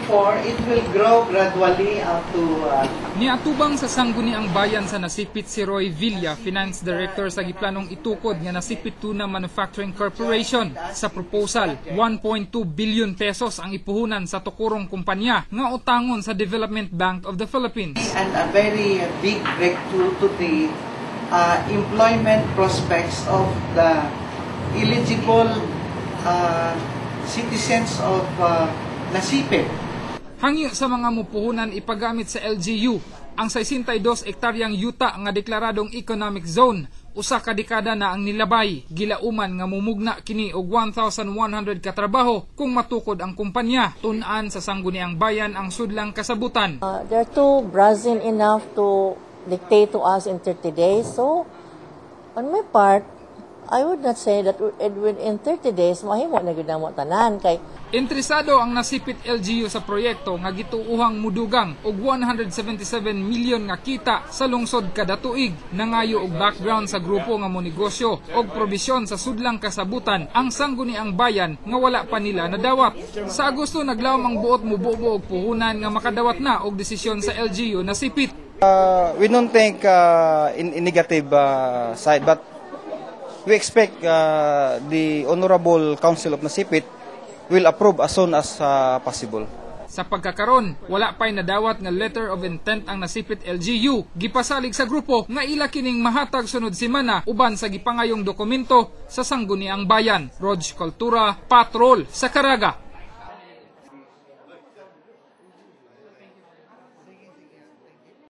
before, it will grow gradually up to... Niatubang sa sangguniang bayan sa nasipit si Roy Villa, Finance Director sa giplanong itukod nga nasipit Tuna Manufacturing Corporation. Sa proposal, 1.2 billion pesos ang ipuhunan sa tukurong kumpanya nga utangon sa Development Bank of the Philippines. And a very big breakthrough to the employment prospects of the eligible citizens of Nasipit. Hangyo sa mga mupuhunan ipagamit sa LGU ang 62 ektaryang yuta nga deklaradong economic zone. Usa ka dekada na ang nilabay, gilauman nga mumugna kini og 1,100 katrabaho kung matukod ang kumpanya. Tun-an sa sangguniang bayan ang sudlang kasabutan. They're too brazen enough to dictate to us in 30 days. So, on my part, I would not say that in 30 days, mahimo na gyud namo tanan kay interesado ang nasipit LGU sa proyekto nga gituuhang mudugang og 177 milyon nga kita sa lungsod kada tuig. Nangayo og background sa grupo nga monegosyo og probisyon sa sudlang kasabutan ang sangguniang bayan nga wala pa nila nadawat. Sa Agosto naglawom ang buot mububo og puhunan nga makadawat na og desisyon sa LGU nasipit. We don't think in negative side, but we expect the Honorable Council of Nasipit will approve as soon as possible. Sa pagkakaron, wala pa'y nadawat nga letter of intent ang Nasipit LGU. Gipasalig sa grupo nga ila kining mahatag sunod semana uban sa gipangayong dokumento sa sangguniang bayan. Rog Cultura, Patrol sa Caraga.